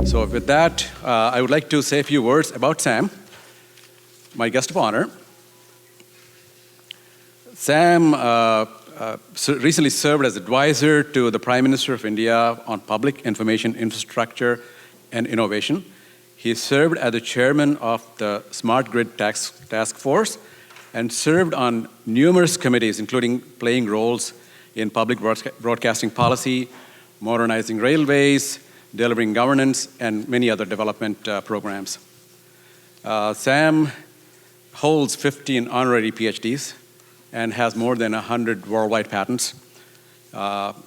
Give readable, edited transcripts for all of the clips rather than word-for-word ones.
So with that, I would like to say a few words about Sam, my guest of honor. Sam recently served as advisor to the Prime Minister of India on public information infrastructure and innovation. He served as the chairman of the Smart Grid Task Force and served on numerous committees, including playing roles in public broadcasting policy, modernizing railways, delivering governance, and many other development programs. Sam holds 15 honorary PhDs and has more than 100 worldwide patents.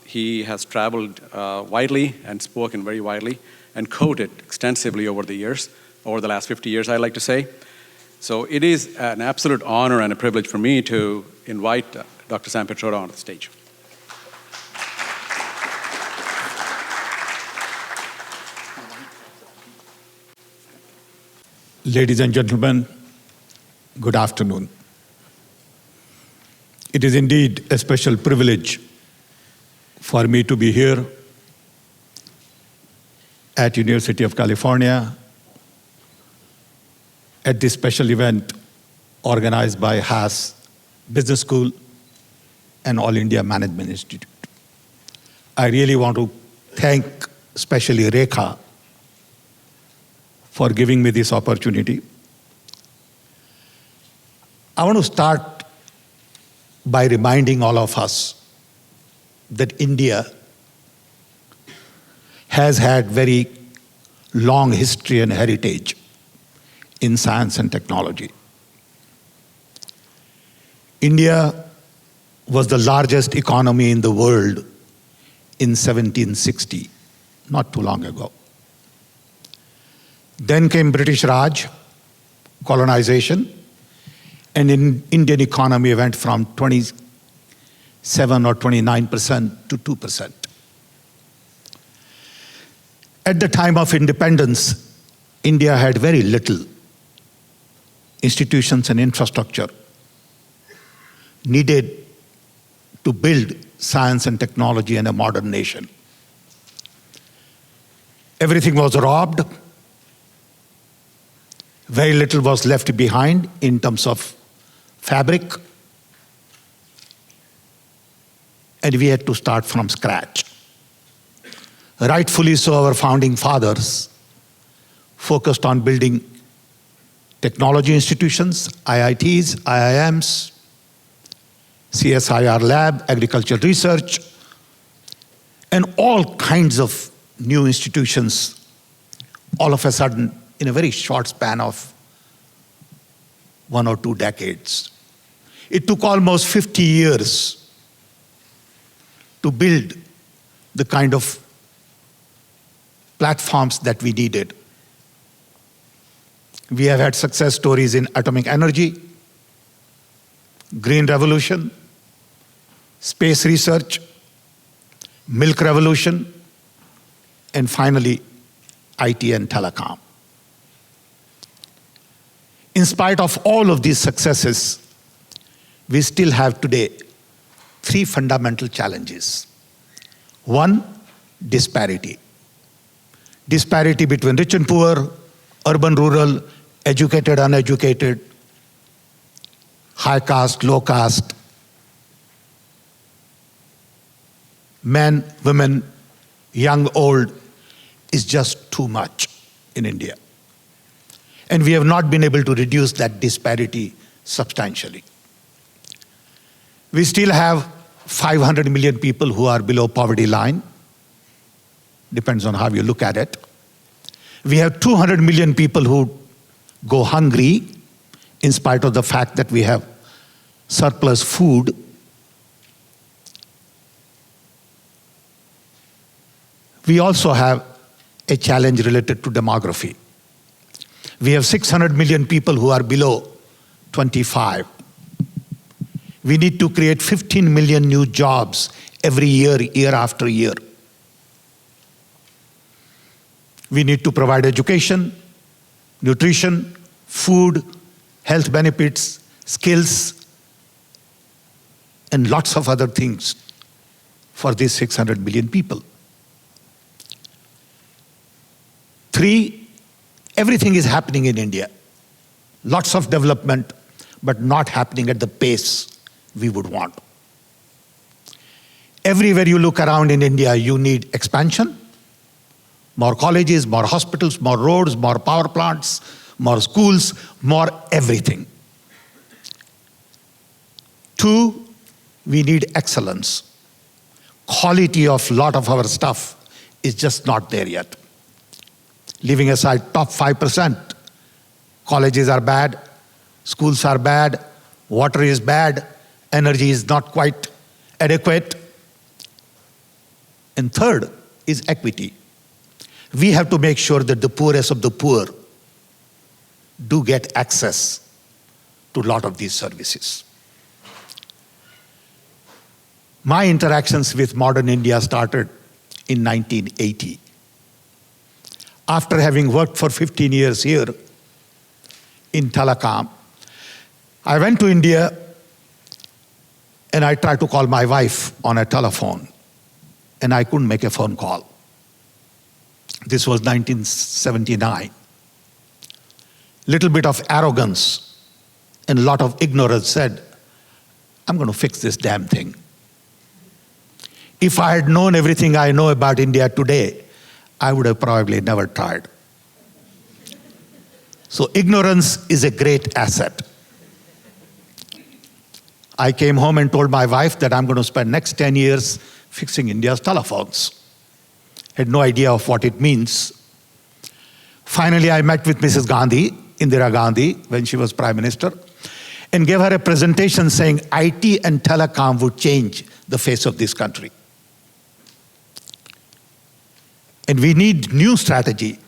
He has traveled widely and spoken very widely and coded extensively over the last 50 years, I like to say. So it is an absolute honor and a privilege for me to invite Dr. Sam Pitroda onto the stage. Ladies and gentlemen, good afternoon. It is indeed a special privilege for me to be here at University of California at this special event organized by Haas Business School and All India Management Institute. I really want to thank especially Rekha for giving me this opportunity. I want to start by reminding all of us that India has had very long history and heritage in science and technology. India was the largest economy in the world in 1760, not too long ago. Then came British Raj, colonization, and Indian economy went from 27 or 29% to 2%. At the time of independence, India had very little institutions and infrastructure needed to build science and technology and a modern nation. Everything was robbed. Very little was left behind in terms of fabric, and we had to start from scratch. Rightfully so, our founding fathers focused on building technology institutions, IITs, IIMs, CSIR lab, agricultural research, and all kinds of new institutions all of a sudden in a very short span of 1 or 2 decades. It took almost 50 years to build the kind of platforms that we needed. We have had success stories in atomic energy, green revolution, space research, milk revolution, and finally, IT and telecom. In spite of all of these successes, we still have today 3 fundamental challenges. 1, disparity. Disparity between rich and poor, urban, rural, educated, uneducated, high caste, low caste, men, women, young, old, is just too much in India. And we have not been able to reduce that disparity substantially. We still have 500 million people who are below poverty line. Depends on how you look at it. We have 200 million people who go hungry in spite of the fact that we have surplus food. We also have a challenge related to demography. We have 600 million people who are below 25. We need to create 15 million new jobs every year, year after year. We need to provide education, nutrition, food, health benefits, skills, and lots of other things for these 600 million people. 3, everything is happening in India. Lots of development, but not happening at the pace we would want. Everywhere you look around in India, you need expansion, more colleges, more hospitals, more roads, more power plants, more schools, more everything. 2, we need excellence. Quality of lot of our stuff is just not there yet. Leaving aside top 5%, colleges are bad, schools are bad, water is bad, energy is not quite adequate. And 3rd is equity. We have to make sure that the poorest of the poor do get access to a lot of these services. My interactions with modern India started in 1980. After having worked for 15 years here in telecom, I went to India and I tried to call my wife on a telephone, and I couldn't make a phone call. This was 1979. Little bit of arrogance and a lot of ignorance said, I'm going to fix this damn thing. If I had known everything I know about India today, I would have probably never tried. So ignorance is a great asset. I came home and told my wife that I'm going to spend next 10 years fixing India's telephones. Had no idea of what it means. Finally, I met with Mrs. Gandhi, Indira Gandhi, when she was Prime Minister, and gave her a presentation saying IT and telecom would change the face of this country. And we need new strategy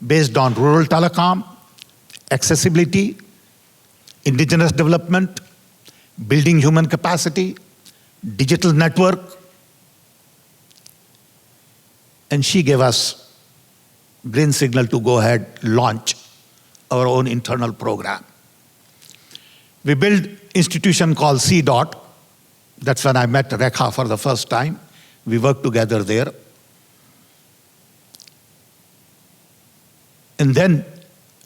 based on rural telecom, accessibility, indigenous development, building human capacity, digital network. And she gave us green signal to go ahead, launch our own internal program. We built an institution called CDOT. That's when I met Rekha for the first time. We worked together there. And then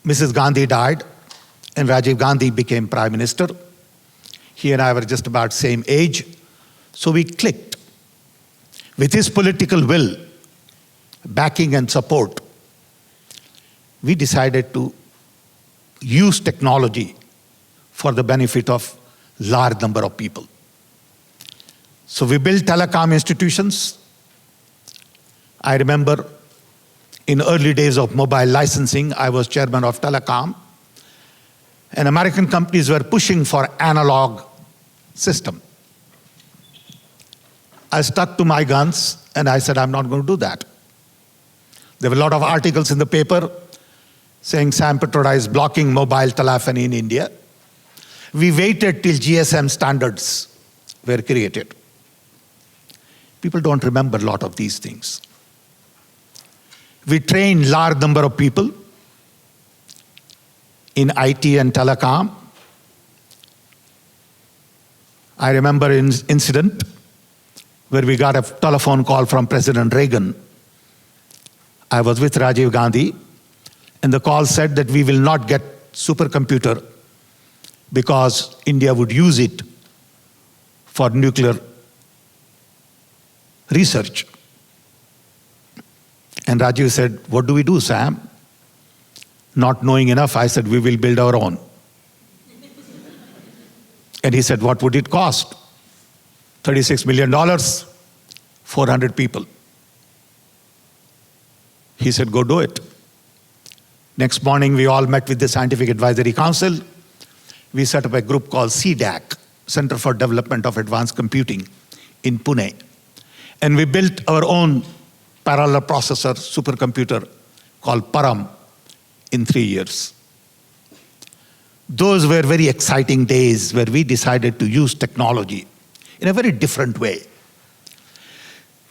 Mrs. Gandhi died, and Rajiv Gandhi became Prime Minister. He and I were just about same age, so we clicked. With his political will, backing and support, we decided to use technology for the benefit of large number of people. So we built telecom institutions. I remember in early days of mobile licensing, I was chairman of telecom, and American companies were pushing for analog system. I stuck to my guns and I said, I'm not going to do that. There were a lot of articles in the paper saying Sam Pitroda is blocking mobile telephony in India. We waited till GSM standards were created. People don't remember a lot of these things. We trained large number of people in IT and telecom. I remember an incident where we got a telephone call from President Reagan. I was with Rajiv Gandhi, and the call said that we will not get supercomputer because India would use it for nuclear research. And Rajiv said, what do we do, Sam? Not knowing enough, I said, we will build our own. And he said, what would it cost? $36 million, 400 people. He said, go do it. Next morning, we all met with the Scientific Advisory Council. We set up a group called CDAC, Center for Development of Advanced Computing, in Pune. And we built our own parallel processor supercomputer called Param in 3 years. Those were very exciting days where we decided to use technology in a very different way.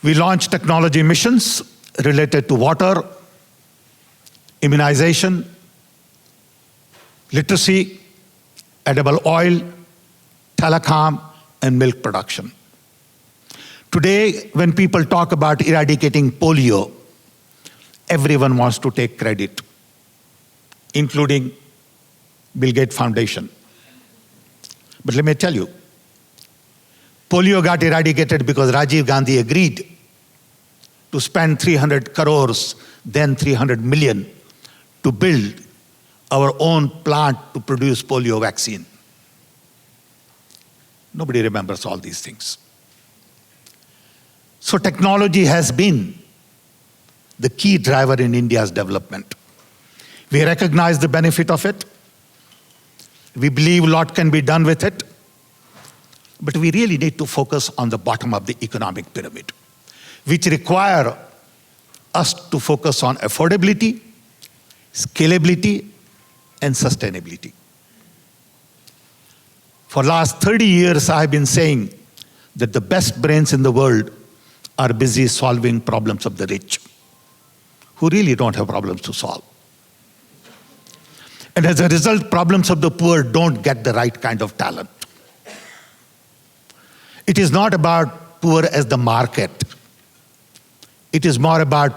We launched technology missions related to water, immunization, literacy, edible oil, telecom, and milk production. Today, when people talk about eradicating polio, everyone wants to take credit, including Bill Gates Foundation. But let me tell you, polio got eradicated because Rajiv Gandhi agreed to spend 300 crores, then 300 million, to build our own plant to produce polio vaccine. Nobody remembers all these things. So technology has been the key driver in India's development. We recognize the benefit of it. We believe a lot can be done with it. But we really need to focus on the bottom of the economic pyramid, which require us to focus on affordability, scalability, and sustainability. For the last 30 years, I've been saying that the best brains in the world are busy solving problems of the rich, who really don't have problems to solve. And as a result, problems of the poor don't get the right kind of talent. It is not about poor as the market. It is more about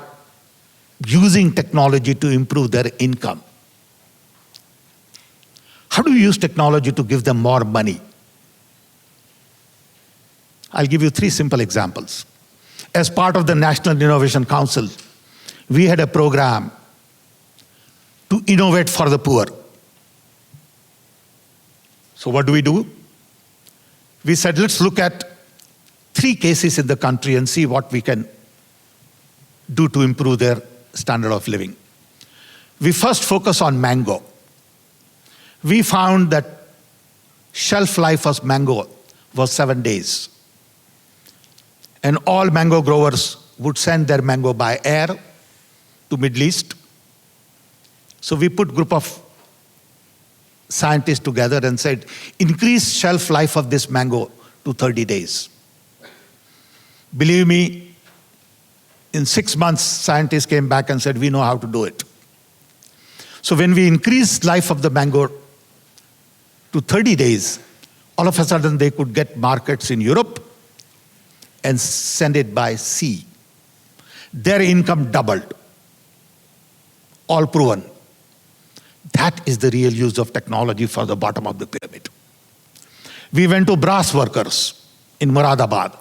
using technology to improve their income. How do you use technology to give them more money? I'll give you 3 simple examples. As part of the National Innovation Council, we had a program to innovate for the poor. So what do? We said, let's look at 3 cases in the country and see what we can do to improve their standard of living. We first focus on mango. We found that shelf life of mango was 7 days. And all mango growers would send their mango by air to Middle East. So we put a group of scientists together and said, increase shelf life of this mango to 30 days. Believe me, in 6 months, scientists came back and said, we know how to do it. So when we increased life of the mango to 30 days, all of a sudden they could get markets in Europe and send it by sea. Their income doubled. All proven. That is the real use of technology for the bottom of the pyramid. We went to brass workers in Moradabad.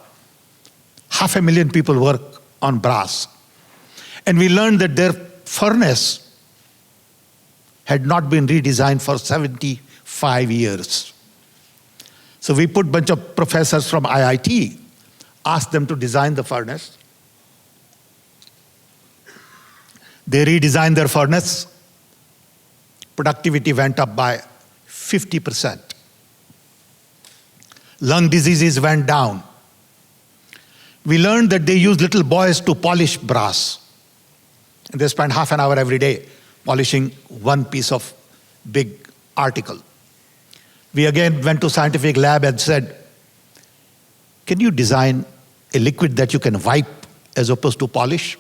500,000 people work on brass. And we learned that their furnace had not been redesigned for 75 years. So we put a bunch of professors from IIT, asked them to design the furnace. They redesigned their furnace. Productivity went up by 50%. Lung diseases went down. We learned that they use little boys to polish brass. And they spend half an hour every day polishing one piece of big article. We again went to scientific lab and said, can you design a liquid that you can wipe as opposed to polish?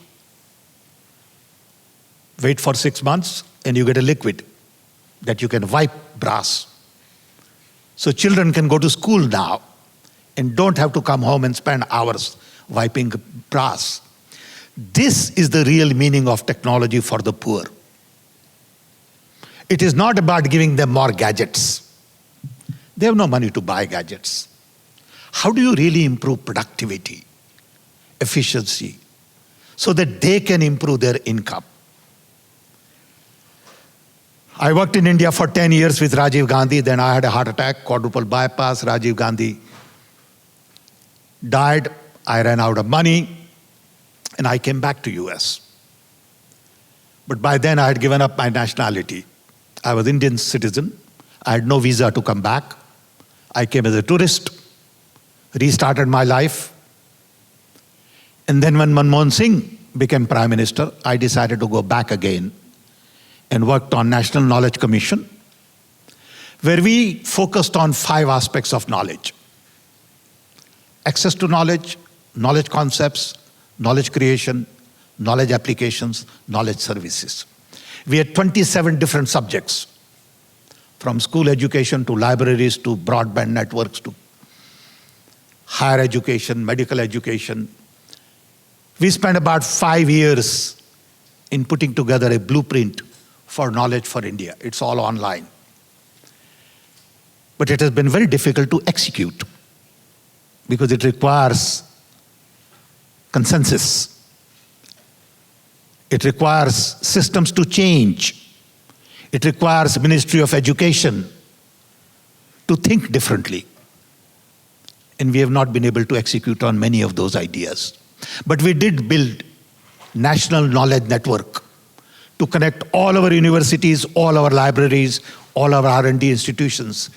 Wait for 6 months and you get a liquid that you can wipe brass. So children can go to school now and don't have to come home and spend hours wiping brass. This is the real meaning of technology for the poor. It is not about giving them more gadgets. They have no money to buy gadgets. How do you really improve productivity, efficiency, so that they can improve their income? I worked in India for 10 years with Rajiv Gandhi. Then I had a heart attack, quadruple bypass. Rajiv Gandhi died. I ran out of money. And I came back to US. But by then I had given up my nationality. I was Indian citizen. I had no visa to come back. I came as a tourist, restarted my life. And then when Manmohan Singh became Prime Minister, I decided to go back again and worked on National Knowledge Commission, where we focused on 5 aspects of knowledge: access to knowledge, knowledge concepts, knowledge creation, knowledge applications, knowledge services. We had 27 different subjects, from school education to libraries to broadband networks to higher education, medical education. We spent about 5 years in putting together a blueprint for knowledge for India. It's all online. But it has been very difficult to execute because it requires consensus. It requires systems to change. It requires Ministry of Education to think differently. And we have not been able to execute on many of those ideas. But we did build national knowledge network to connect all our universities, all our libraries, all our R&D institutions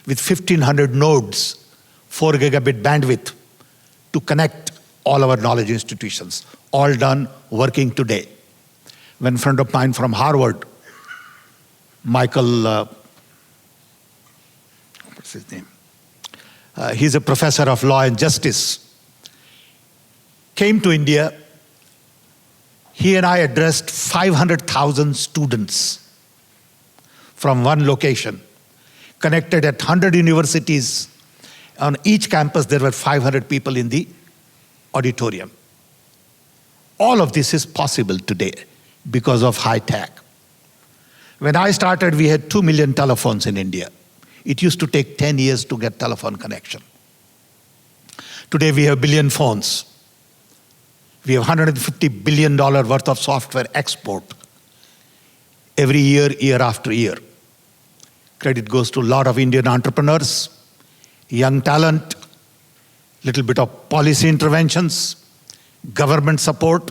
with 1,500 nodes, 4 gigabit bandwidth to connect all our knowledge institutions, all done working today. When a friend of mine from Harvard, Michael, what's his name? He's a professor of law and justice, came to India. He and I addressed 500,000 students from one location, connected at 100 universities. On each campus, there were 500 people in the auditorium. All of this is possible today because of high tech. When I started, we had 2 million telephones in India. It used to take 10 years to get telephone connection. Today, we have 1 billion phones. We have $150 billion worth of software export every year, year after year. Credit goes to a lot of Indian entrepreneurs, young talent, little bit of policy interventions, government support.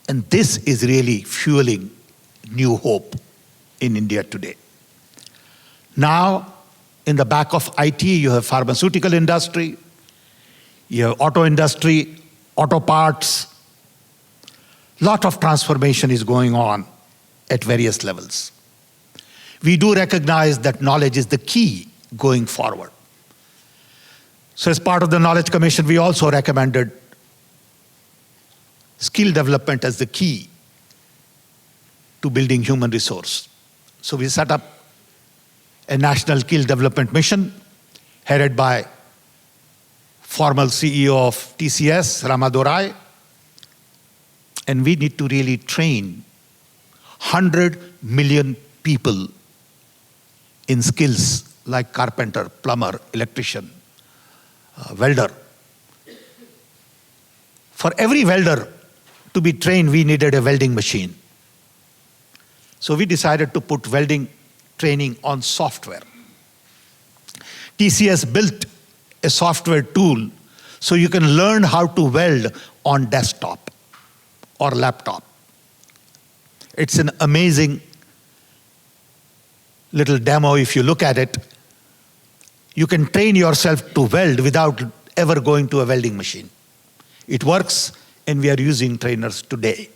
And this is really fueling new hope in India today. Now, in the back of IT, you have pharmaceutical industry, you have auto industry, auto parts. Lot of transformation is going on at various levels. We do recognize that knowledge is the key going forward. So as part of the Knowledge Commission, we also recommended skill development as the key to building human resource. So we set up a national skill development mission headed by former CEO of TCS, Ramadorai. And we need to really train 100 million people in skills like carpenter, plumber, electrician, welder. For every welder to be trained, we needed a welding machine. So we decided to put welding training on software. TCS built a software tool so you can learn how to weld on desktop or laptop. It's an amazing little demo if you look at it. You can train yourself to weld without ever going to a welding machine. It works, and we are using trainers today.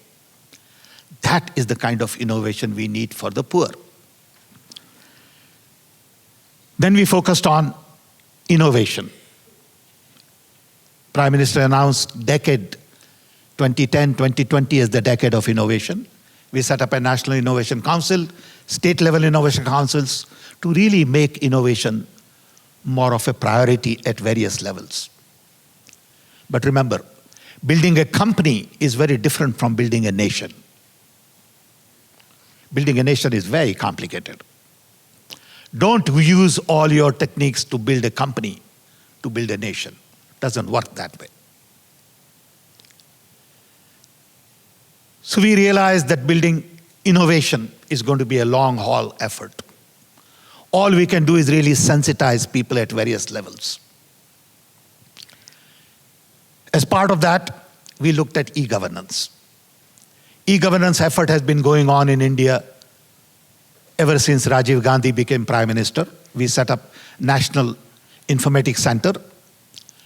That is the kind of innovation we need for the poor. Then we focused on innovation. Prime Minister announced decade 2010-2020 as the decade of innovation. We set up a National Innovation Council, state-level innovation councils to really make innovation more of a priority at various levels. But remember, building a company is very different from building a nation. Building a nation is very complicated. Don't use all your techniques to build a company, to build a nation. It doesn't work that way. So we realized that building innovation is going to be a long-haul effort. All we can do is really sensitize people at various levels. As part of that, we looked at e-governance. E-governance effort has been going on in India ever since Rajiv Gandhi became Prime Minister. We set up National Informatics Center,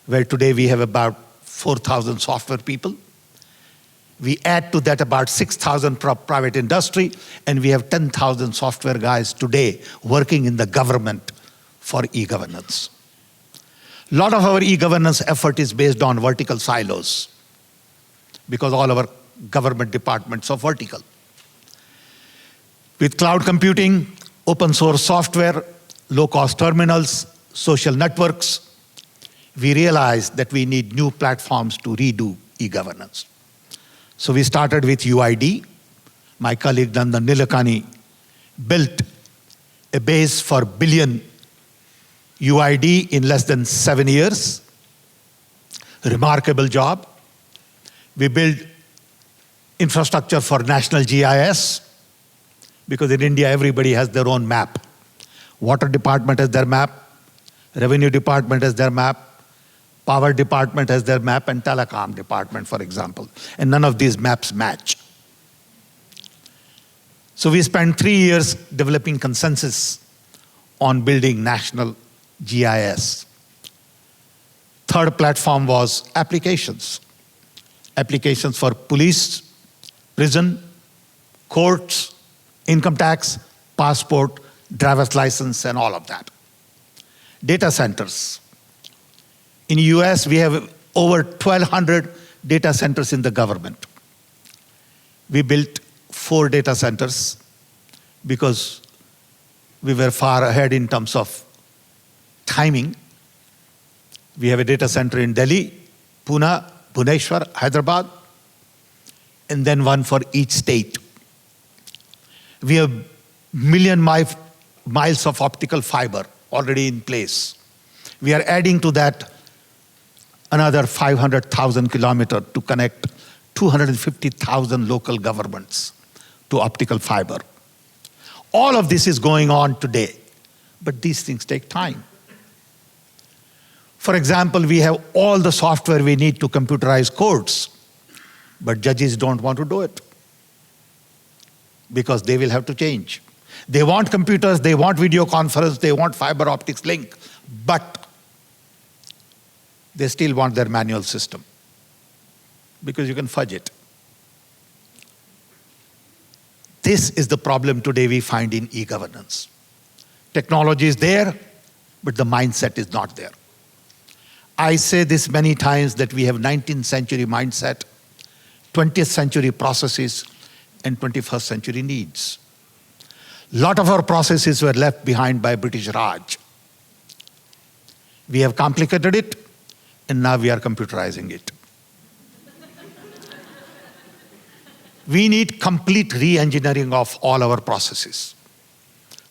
where today we have about 4,000 software people. We add to that about 6,000 private industry, and we have 10,000 software guys today working in the government for e-governance. A lot of our e-governance effort is based on vertical silos because all our government departments are vertical. With cloud computing, open source software, low-cost terminals, social networks, we realized that we need new platforms to redo e-governance. So we started with UID. My colleague Nandan Nilekani built a base for billion UID in less than 7 years. Remarkable job. We built infrastructure for national GIS, because in India everybody has their own map. Water department has their map, revenue department has their map, power department has their map, and telecom department, for example. And none of these maps match. So we spent 3 years developing consensus on building national GIS. Third platform was applications. Applications for police, prison, courts, income tax, passport, driver's license, and all of that. Data centers. In the US, we have over 1,200 data centers in the government. We built 4 data centers because we were far ahead in terms of timing. We have a data center in Delhi, Pune, Bhubaneswar, Hyderabad, and then one for each state. We have million miles of optical fiber already in place. We are adding to that another 500,000 kilometers to connect 250,000 local governments to optical fiber. All of this is going on today, but these things take time. For example, we have all the software we need to computerize courts, but judges don't want to do it because they will have to change. They want computers, they want video conference, they want fiber optics link, but they still want their manual system because you can fudge it. This is the problem today we find in e-governance. Technology is there, but the mindset is not there. I say this many times that we have 19th century mindset, 20th century processes, and 21st century needs. A lot of our processes were left behind by British Raj. We have complicated it, and now we are computerizing it. We need complete re-engineering of all our processes.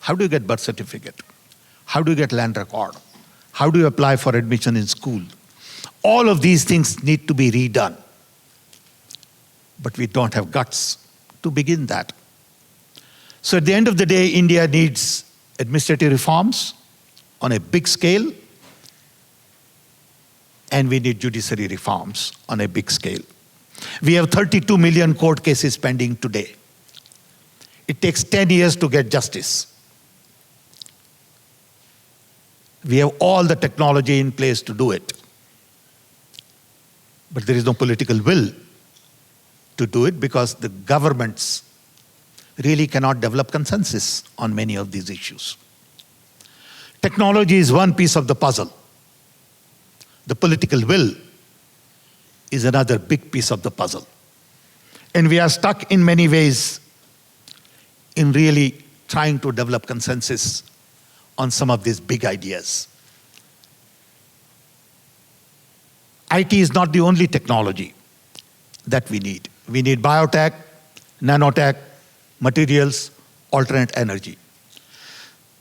How do you get birth certificate? How do you get land record? How do you apply for admission in school? All of these things need to be redone. But we don't have guts to begin that. So at the end of the day, India needs administrative reforms on a big scale, and we need judiciary reforms on a big scale. We have 32 million court cases pending today. It takes 10 years to get justice. We have all the technology in place to do it. But there is no political will to do it because the governments really cannot develop consensus on many of these issues. Technology is one piece of the puzzle. The political will is another big piece of the puzzle. And we are stuck in many ways in really trying to develop consensus on some of these big ideas. IT is not the only technology that we need. We need biotech, nanotech, materials, alternate energy.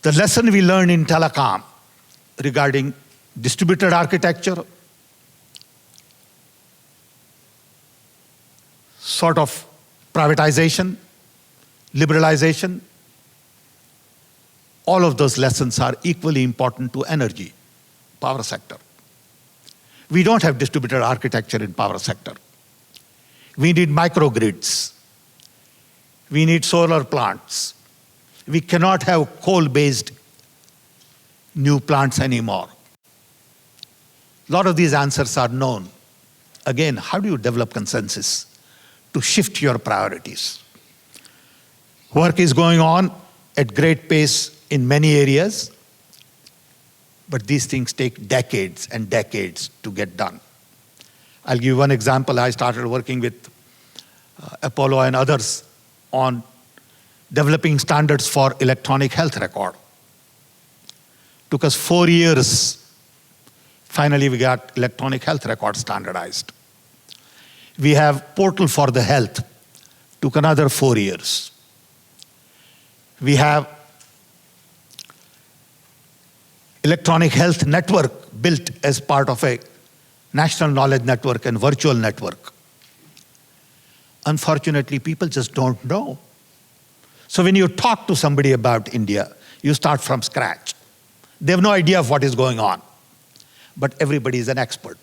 The lesson we learned in telecom regarding distributed architecture, sort of privatization, liberalization, all of those lessons are equally important to energy, power sector. We don't have distributed architecture in power sector. We need microgrids. We need solar plants. We cannot have coal-based new plants anymore. A lot of these answers are known. Again, how do you develop consensus to shift your priorities? Work is going on at great pace in many areas, but these things take decades and decades to get done. I'll give you one example. I started working with Apollo and others on developing standards for electronic health record. Took us 4 years. Finally, we got electronic health record standardized. We have portal for the health. Took another 4 years. We have electronic health network built as part of a national knowledge network and virtual network. Unfortunately, people just don't know. So when you talk to somebody about India, you start from scratch. They have no idea of what is going on. But everybody is an expert.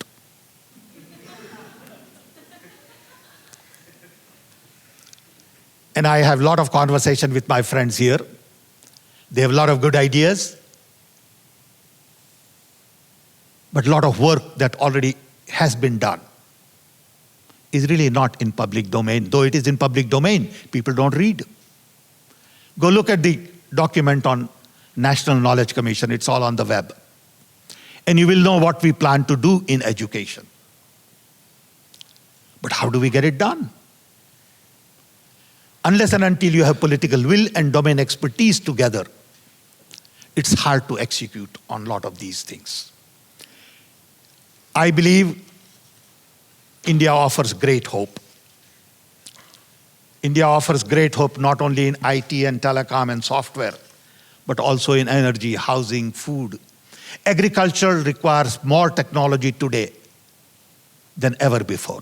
And I have a lot of conversation with my friends here. They have a lot of good ideas. But a lot of work that already has been done is really not in public domain. Though it is in public domain, people don't read. Go look at the document on National Knowledge Commission. It's all on the web. And you will know what we plan to do in education. But how do we get it done? Unless and until you have political will and domain expertise together, it's hard to execute on a lot of these things. I believe India offers great hope. India offers great hope not only in IT and telecom and software, but also in energy, housing, food. Agriculture requires more technology today than ever before.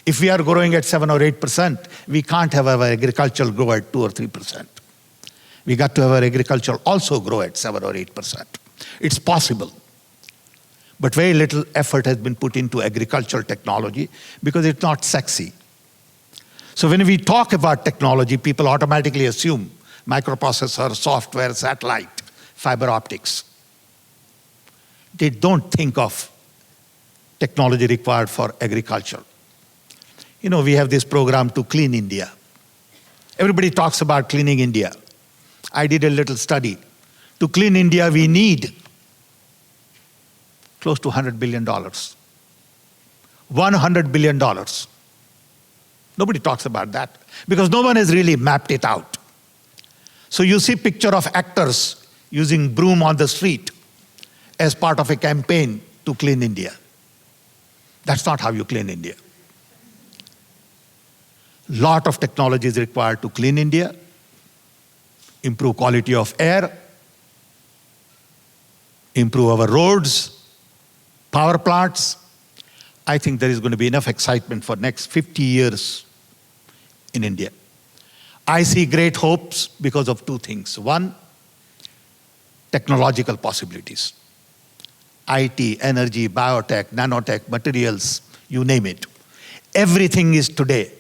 If we are growing at 7 or 8%, we can't have our agriculture grow at 2 or 3%. We got to have our agriculture also grow at 7 or 8%. It's possible. But very little effort has been put into agricultural technology because it's not sexy. So when we talk about technology, people automatically assume microprocessor, software, satellite, fiber optics. They don't think of technology required for agriculture. You know, we have this program to clean India. Everybody talks about cleaning India. I did a little study. To clean India, we need close to $100 billion. $100 billion. Nobody talks about that because no one has really mapped it out. So you see picture of actors using broom on the street as part of a campaign to clean India. That's not how you clean India. Lot of technology is required to clean India, improve quality of air, improve our roads, power plants. I think there is going to be enough excitement for next 50 years in India. I see great hopes because of two things. One, technological possibilities. IT, energy, biotech, nanotech, materials, you name it. Everything is today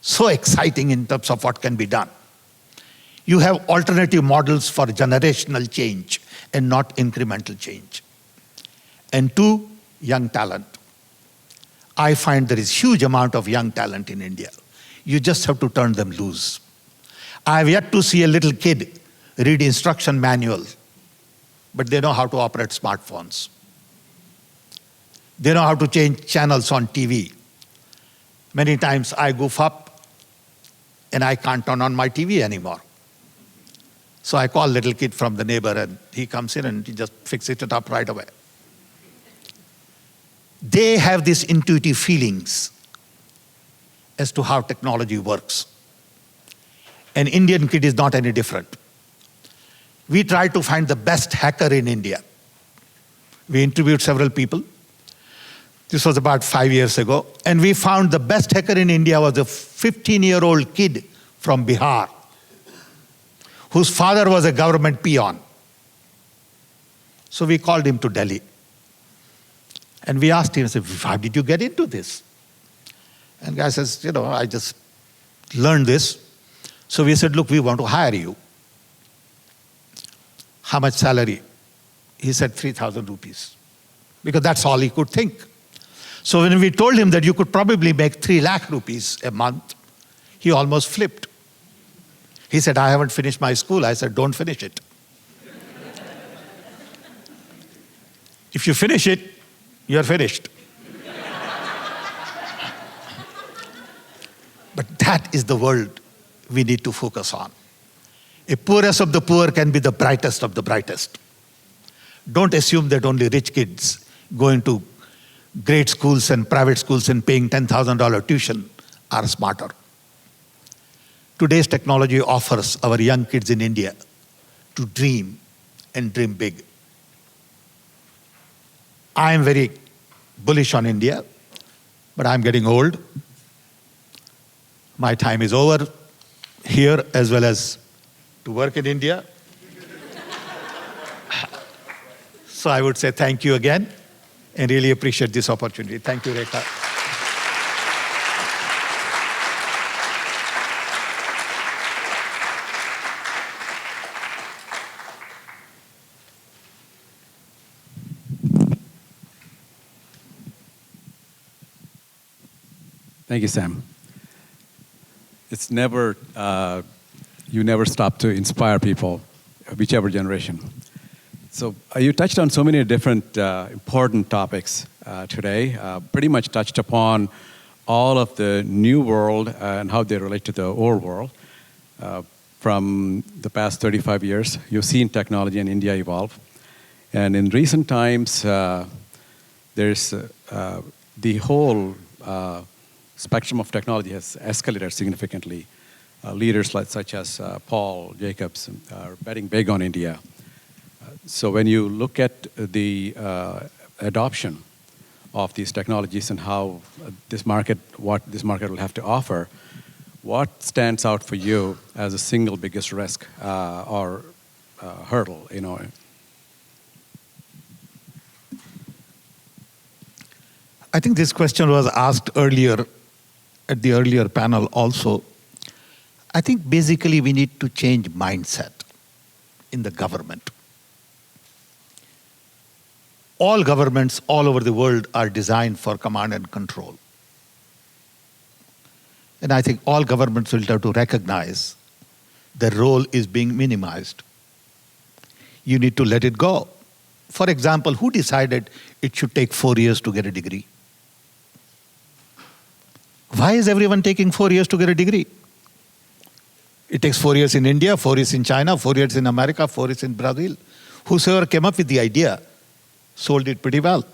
so exciting in terms of what can be done. You have alternative models for generational change and not incremental change. And two, young talent. I find there is huge amount of young talent in India. You just have to turn them loose. I have yet to see a little kid read instruction manual, but they know how to operate smartphones. They know how to change channels on TV. Many times I goof up and I can't turn on my TV anymore. So I call little kid from the neighbor and he comes in and he just fixes it up right away. They have these intuitive feelings as to how technology works. An Indian kid is not any different. We tried to find the best hacker in India. We interviewed several people. This was about 5 years ago. And we found the best hacker in India was a 15-year-old kid from Bihar, whose father was a government peon. So we called him to Delhi. And we asked him, I said, how did you get into this? And the guy says, you know, I just learned this. So we said, look, we want to hire you. How much salary? He said 3,000 rupees. Because that's all he could think. So when we told him that you could probably make 3 lakh rupees a month, he almost flipped. He said, I haven't finished my school. I said, don't finish it. If you finish it, you're finished. But that is the world we need to focus on. A poorest of the poor can be the brightest of the brightest. Don't assume that only rich kids going to great schools and private schools and paying $10,000 tuition are smarter. Today's technology offers our young kids in India to dream and dream big. I am very bullish on India, but I'm getting old. My time is over here as well as to work in India. So I would say thank you again and really appreciate this opportunity. Thank you, Rekha. Thank you, Sam. It's never, you never stop to inspire people, whichever generation. So you touched on so many different important topics today, pretty much touched upon all of the new world and how they relate to the old world. From the past 35 years, you've seen technology in India evolve. And in recent times, there's the whole spectrum of technology has escalated significantly. Leaders such as Paul Jacobs are betting big on India. So when you look at the adoption of these technologies and how what this market will have to offer, what stands out for you as a single biggest risk or hurdle, I think this question was asked earlier at the earlier panel also. I think basically we need to change mindset in the government. All governments all over the world are designed for command and control. And I think all governments will have to recognize their role is being minimized. You need to let it go. For example, who decided it should take 4 years to get a degree? Why is everyone taking 4 years to get a degree? It takes 4 years in India, 4 years in China, 4 years in America, 4 years in Brazil. Whosoever came up with the idea sold it pretty well.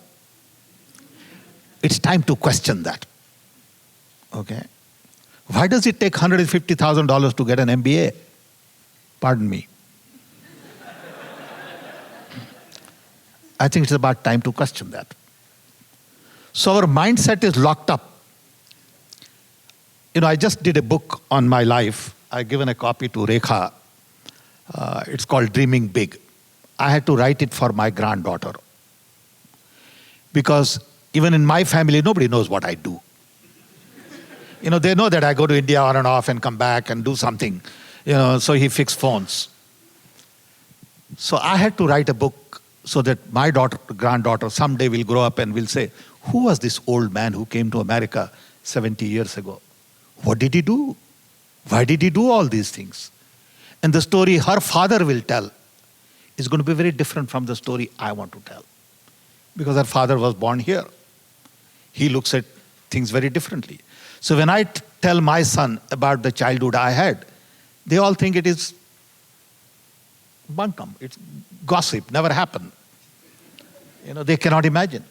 It's time to question that. Okay? Why does it take $150,000 to get an MBA? Pardon me. I think it's about time to question that. So our mindset is locked up. I just did a book on my life. I've given a copy to Rekha. It's called Dreaming Big. I had to write it for my granddaughter. Because even in my family, nobody knows what I do. They know that I go to India on and off and come back and do something. So he fixed phones. So I had to write a book so that my granddaughter someday will grow up and will say, who was this old man who came to America 70 years ago? What did he do? Why did he do all these things? And the story her father will tell is going to be very different from the story I want to tell. Because her father was born here. He looks at things very differently. So when I tell my son about the childhood I had, they all think it is bunkum. It's gossip, never happened. They cannot imagine.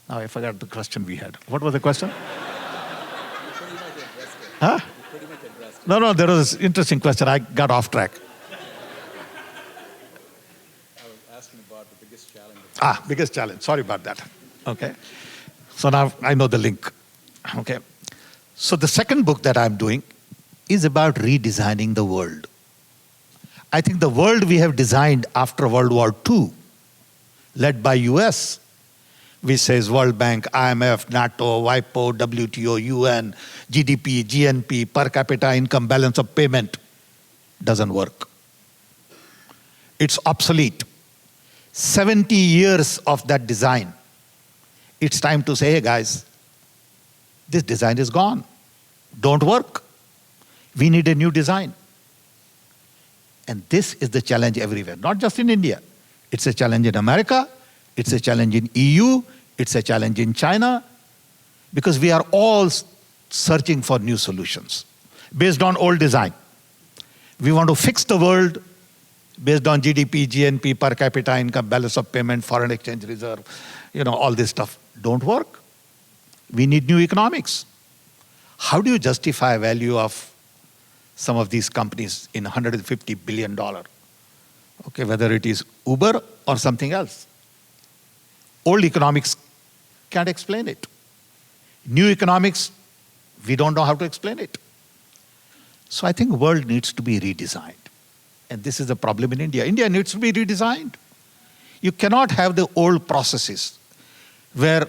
Now I forgot the question we had. What was the question? Huh? No, there was an interesting question. I got off track. I was asking about the biggest challenge. Biggest challenge. Sorry about that. Okay. So now I know the link. Okay. So the second book that I'm doing is about redesigning the world. I think the world we have designed after World War II, led by US, which says World Bank, IMF, NATO, WIPO, WTO, UN, GDP, GNP, per capita income, balance of payment, doesn't work. It's obsolete. 70 years of that design. It's time to say, hey guys, this design is gone. Don't work. We need a new design. And this is the challenge everywhere, not just in India. It's a challenge in America. It's a challenge in EU. It's a challenge in China. Because we are all searching for new solutions. based on old design. We want to fix the world based on GDP, GNP, per capita income, balance of payment, foreign exchange reserve, all this stuff. Don't work. We need new economics. How do you justify value of some of these companies in $150 billion? Okay, whether it is Uber or something else. Old economics can't explain it. New economics, we don't know how to explain it. So I think the world needs to be redesigned. And this is the problem in India. India needs to be redesigned. You cannot have the old processes where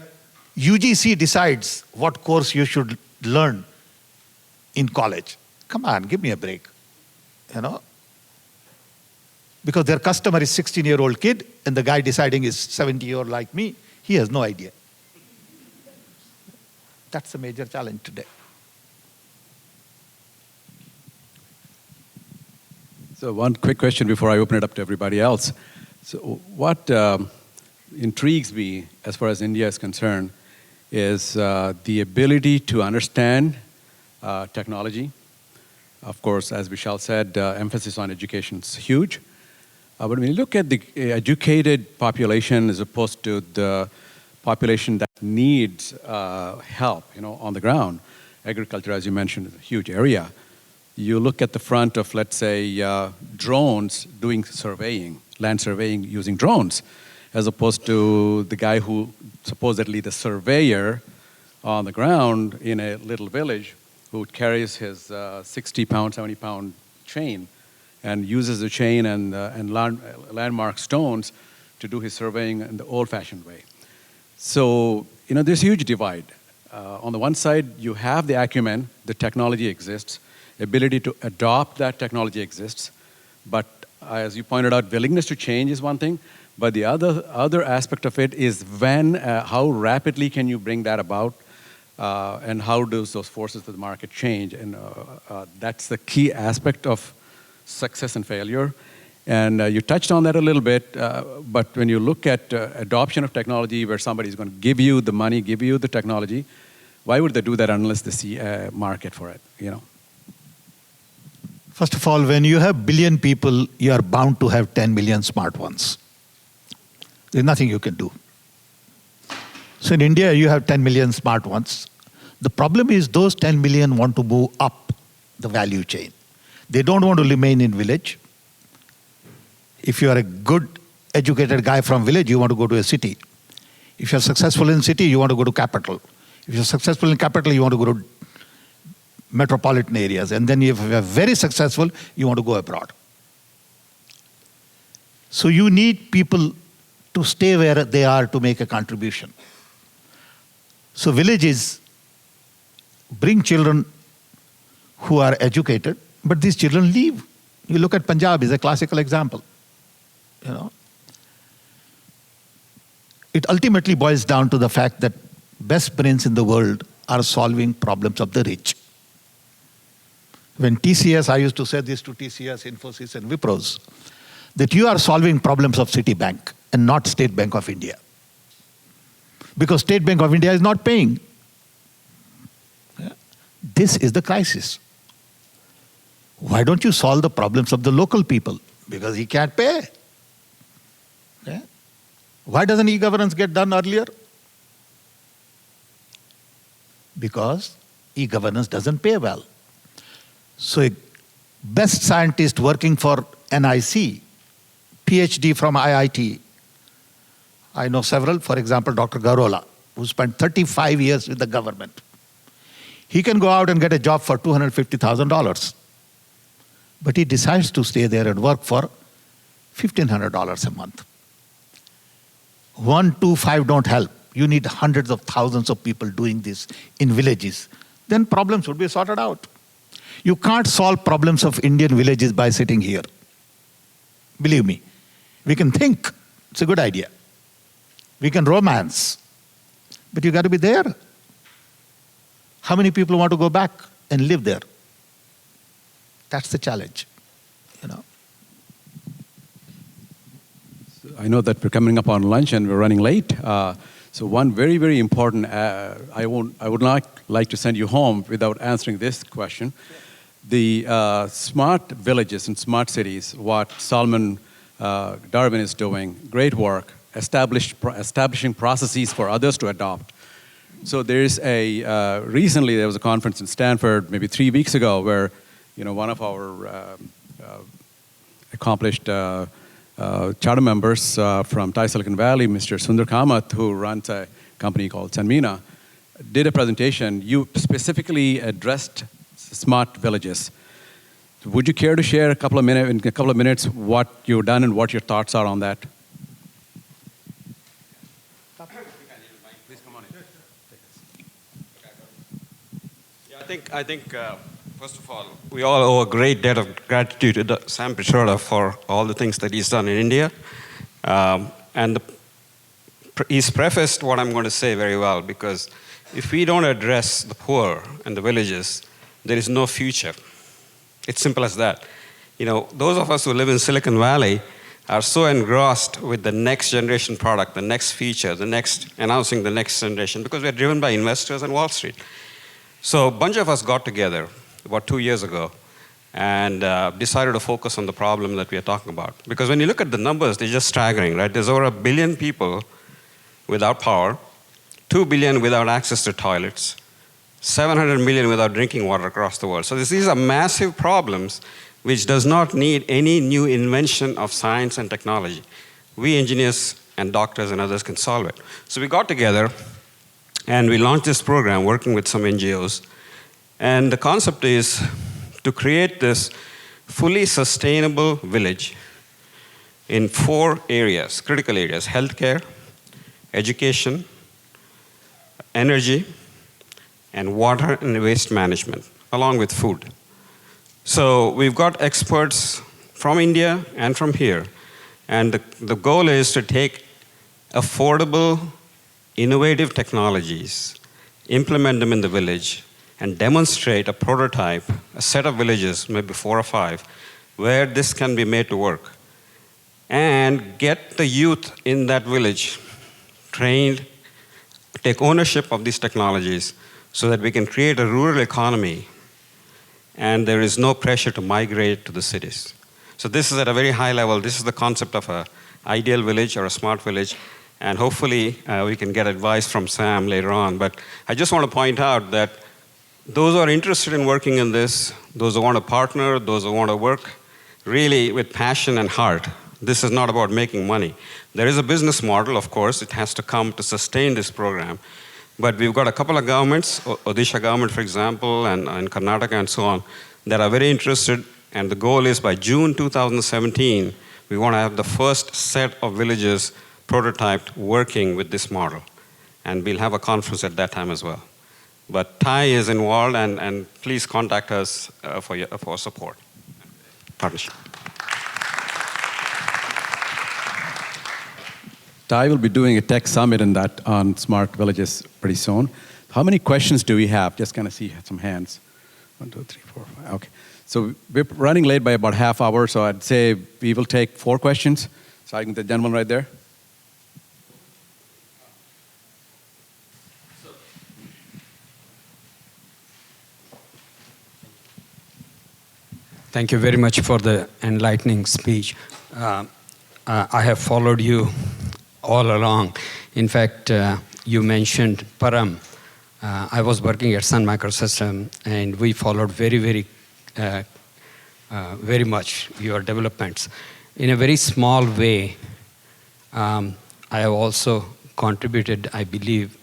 UGC decides what course you should learn in college. Come on, give me a break. Because their customer is 16-year-old kid and the guy deciding is 70-year-old like me. He has no idea. That's a major challenge today. So one quick question before I open it up to everybody else. So what intrigues me as far as India is concerned is the ability to understand technology. Of course, as Vishal said, emphasis on education is huge. But when you look at the educated population as opposed to the population that needs help, on the ground, agriculture, as you mentioned, is a huge area. You look at the front of, let's say, drones doing surveying, land surveying using drones, as opposed to the guy who supposedly the surveyor on the ground in a little village who carries his 60-pound, 70-pound chain and uses the chain and landmark stones to do his surveying in the old-fashioned way. So, there's a huge divide. On the one side, you have the acumen, the technology exists, ability to adopt that technology exists, but as you pointed out, willingness to change is one thing, but the other aspect of it is how rapidly can you bring that about, and how does those forces of the market change, and that's the key aspect of success and failure. And you touched on that a little bit, but when you look at adoption of technology where somebody's going to give you the money, give you the technology, why would they do that unless they see a market for it, First of all, when you have billion people, you are bound to have 10 million smart ones. There's nothing you can do. So in India, you have 10 million smart ones. The problem is those 10 million want to move up the value chain. They don't want to remain in village. If you are a good educated guy from village, you want to go to a city. If you're successful in city, you want to go to capital. If you're successful in capital, you want to go to metropolitan areas. And then if you're very successful, you want to go abroad. So you need people to stay where they are to make a contribution. So villages bring children who are educated, but these children leave. You look at Punjab is a classical example. It ultimately boils down to the fact that best brains in the world are solving problems of the rich. When TCS, I used to say this to TCS, Infosys, and Wipros, that you are solving problems of Citibank and not State Bank of India. Because State Bank of India is not paying. This is the crisis. Why don't you solve the problems of the local people? Because he can't pay. Why doesn't e-governance get done earlier? Because e-governance doesn't pay well. So a best scientist working for NIC, PhD from IIT, I know several, for example, Dr. Garola, who spent 35 years with the government. He can go out and get a job for $250,000. But he decides to stay there and work for $1,500 a month. 1, 2, 5 don't help. You need hundreds of thousands of people doing this in villages. Then problems would be sorted out. You can't solve problems of Indian villages by sitting here. Believe me. We can think. It's a good idea. We can romance. But you got to be there. How many people want to go back and live there? That's the challenge, I know that we're coming up on lunch and we're running late. So one very, very important, I would not like to send you home without answering this question. the smart villages and smart cities, what Solomon Darwin is doing, great work, establishing processes for others to adopt. So there's recently there was a conference in Stanford, maybe 3 weeks ago, where one of our accomplished charter members from Thai Silicon Valley, Mr. Sundar Kamath, who runs a company called Sanmina, did a presentation. You specifically addressed smart villages. Would you care to share in a couple of minutes what you've done and what your thoughts are on that? Please come on in. Yeah, I think first of all, we all owe a great debt of gratitude to Sam Pitroda for all the things that he's done in India. He's prefaced what I'm going to say very well, because if we don't address the poor and the villages, there is no future. It's simple as that. Those of us who live in Silicon Valley are so engrossed with the next generation product, the next feature, announcing the next generation, because we're driven by investors and Wall Street. So a bunch of us got together about 2 years ago and decided to focus on the problem that we are talking about. Because when you look at the numbers, they're just staggering, right? There's over 1 billion people without power, 2 billion without access to toilets, 700 million without drinking water across the world. So these are massive problems which does not need any new invention of science and technology. We engineers and doctors and others can solve it. So we got together and we launched this program working with some NGOs. And the concept is to create this fully sustainable village in 4 areas, critical areas: healthcare, education, energy, and water and waste management, along with food. So we've got experts from India and from here. And the goal is to take affordable, innovative technologies, implement them in the village, and demonstrate a prototype, a set of villages, maybe 4 or 5, where this can be made to work. And get the youth in that village trained, take ownership of these technologies so that we can create a rural economy and there is no pressure to migrate to the cities. So this is at a very high level. This is the concept of an ideal village or a smart village. And hopefully we can get advice from Sam later on. But I just want to point out that those who are interested in working in this, those who want to partner, those who want to work really with passion and heart, this is not about making money. There is a business model, of course. It has to come to sustain this program. But we've got a couple of governments, Odisha government, for example, and Karnataka and so on, that are very interested. And the goal is by June 2017, we want to have the first set of villages prototyped working with this model. And we'll have a conference at that time as well. But Thai is involved, and please contact us for support. Partnership. Thai will be doing a tech summit on smart villages pretty soon. How many questions do we have? Just kind of see some hands. 1, 2, 3, 4, 5. Okay. So we're running late by about half hour, so I'd say we will take 4 questions. So I can the gentleman right there. Thank you very much for the enlightening speech. I have followed you all along. In fact, you mentioned Param. I was working at Sun Microsystem, and we followed very much your developments. In a very small way, I have also contributed, I believe,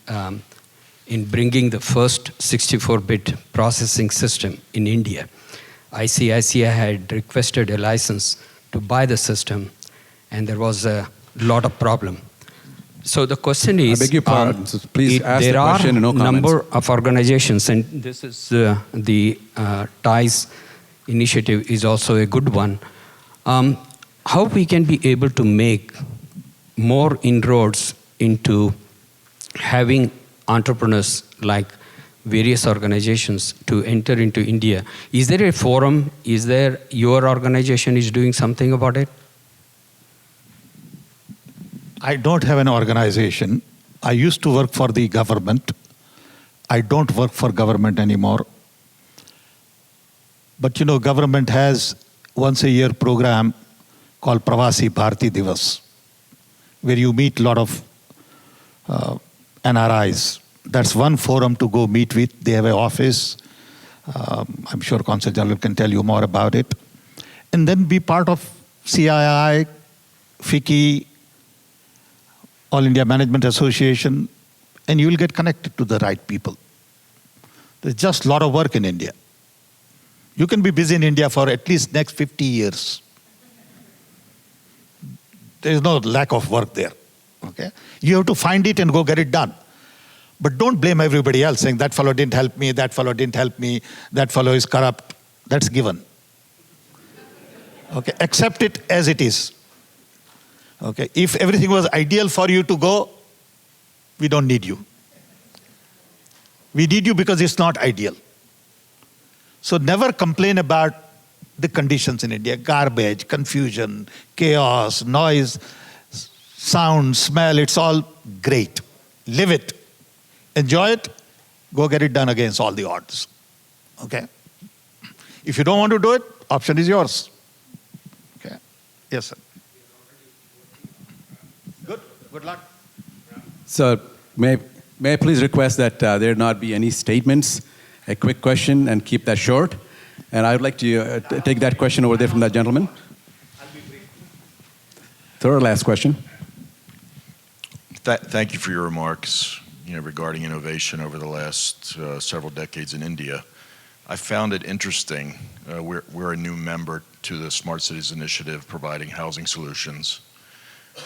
in bringing the first 64-bit processing system in India. ICICI had requested a license to buy the system, and there was a lot of problem. So the question is, I beg your pardon. So please ask the question and no comments. There are a number of organizations, and this is the TIE's initiative is also a good one. How we can be able to make more inroads into having entrepreneurs like various organizations to enter into India? Is there a forum? Is there your organization is doing something about it? I don't have an organization. I used to work for the government. I don't work for government anymore. But you know, government has once a year program called Pravasi Bharati Divas, where you meet a lot of NRIs. That's one forum to go meet with. They have an office. I'm sure Consul General can tell you more about it. And then be part of CII, FICCI, All India Management Association, and you will get connected to the right people. There's just a lot of work in India. You can be busy in India for at least next 50 years. There is no lack of work there. Okay? You have to find it and go get it done. But don't blame everybody else saying that fellow didn't help me, that fellow didn't help me, that fellow is corrupt. That's given. Okay? Accept it as it is. Okay? If everything was ideal for you to go, we don't need you. We need you because it's not ideal. So never complain about the conditions in India. Garbage, confusion, chaos, noise, sound, smell, it's all great. Live it. Enjoy it. Go get it done against all the odds. Okay? If you don't want to do it, option is yours. Okay? Yes, sir. Good. Good luck. So may I please request that there not be any statements, a quick question, and keep that short. And I would like to take that question over there from that gentleman. I'll be brief. Third last question. Thank you for your remarks, regarding innovation over the last several decades in India. I found it interesting. We're a new member to the Smart Cities Initiative providing housing solutions.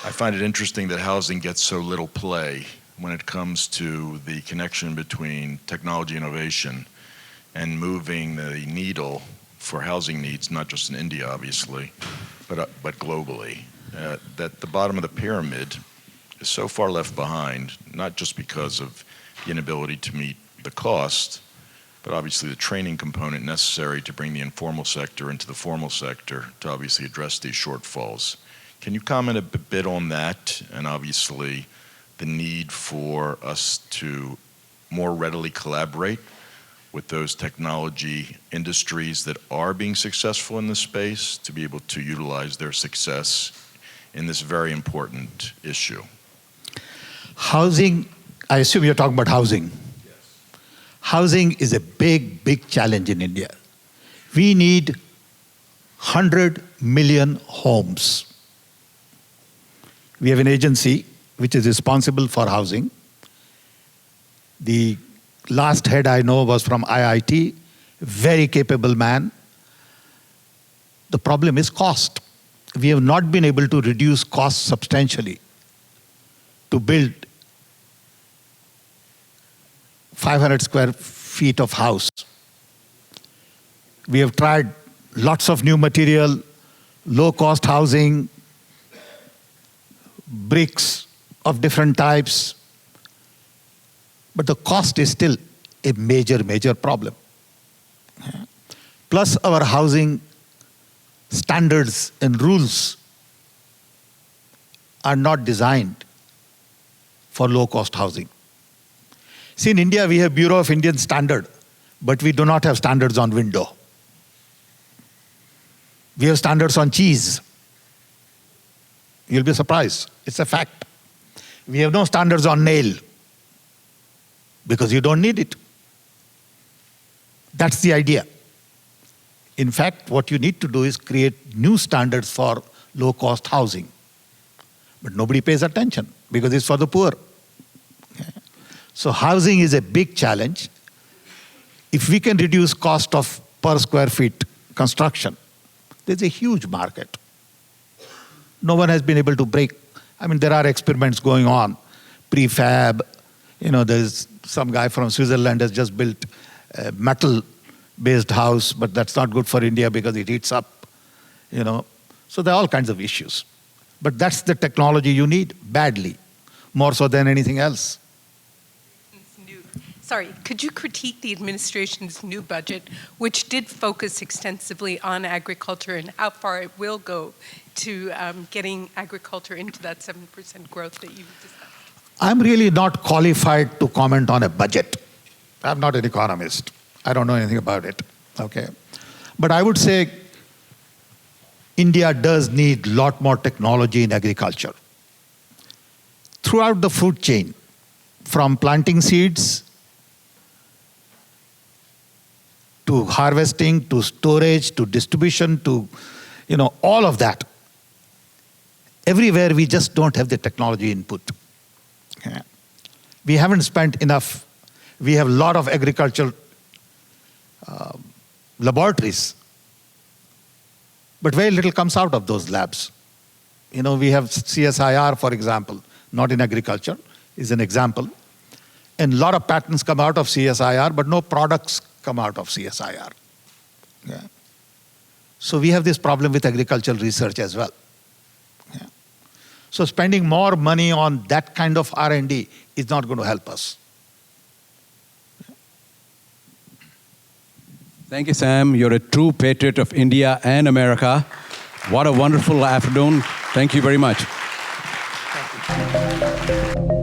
I find it interesting that housing gets so little play when it comes to the connection between technology innovation and moving the needle for housing needs, not just in India, obviously, but globally. That the bottom of the pyramid is so far left behind, not just because of the inability to meet the cost, but obviously the training component necessary to bring the informal sector into the formal sector to obviously address these shortfalls. Can you comment a bit on that, and obviously the need for us to more readily collaborate with those technology industries that are being successful in this space to be able to utilize their success in this very important issue? Housing, I assume you're talking about housing. Yes. Housing is a big, big challenge in India. We need 100 million homes. We have an agency which is responsible for housing. The last head I know was from IIT, very capable man. The problem is cost. We have not been able to reduce costs substantially to build 500 square feet of house. We have tried lots of new material, low-cost housing, bricks of different types, but the cost is still a major, major problem. Plus our housing standards and rules are not designed for low-cost housing. See, in India, we have Bureau of Indian Standard, but we do not have standards on window. We have standards on cheese. You'll be surprised. It's a fact. We have no standards on nail because you don't need it. That's the idea. In fact, what you need to do is create new standards for low-cost housing. But nobody pays attention because it's for the poor. Okay. So housing is a big challenge. If we can reduce cost of per square feet construction, there's a huge market. No one has been able to break. I mean, there are experiments going on. Prefab, there's some guy from Switzerland has just built a metal-based house, but that's not good for India because it heats up, So there are all kinds of issues. But that's the technology you need badly, more so than anything else. Sorry, could you critique the administration's new budget, which did focus extensively on agriculture and how far it will go to getting agriculture into that 7% growth that you discussed? I'm really not qualified to comment on a budget. I'm not an economist. I don't know anything about it, okay? But I would say India does need a lot more technology in agriculture. Throughout the food chain, from planting seeds to harvesting, to storage, to distribution, to all of that. Everywhere we just don't have the technology input. Yeah. We haven't spent enough. We have a lot of agricultural laboratories, but very little comes out of those labs. We have CSIR, for example, not in agriculture, is an example. And a lot of patents come out of CSIR, but no products come out of CSIR. Yeah. So we have this problem with agricultural research as well. Yeah. So spending more money on that kind of R&D is not going to help us. Thank you, Sam. You're a true patriot of India and America. What a wonderful afternoon. Thank you very much. Thank you.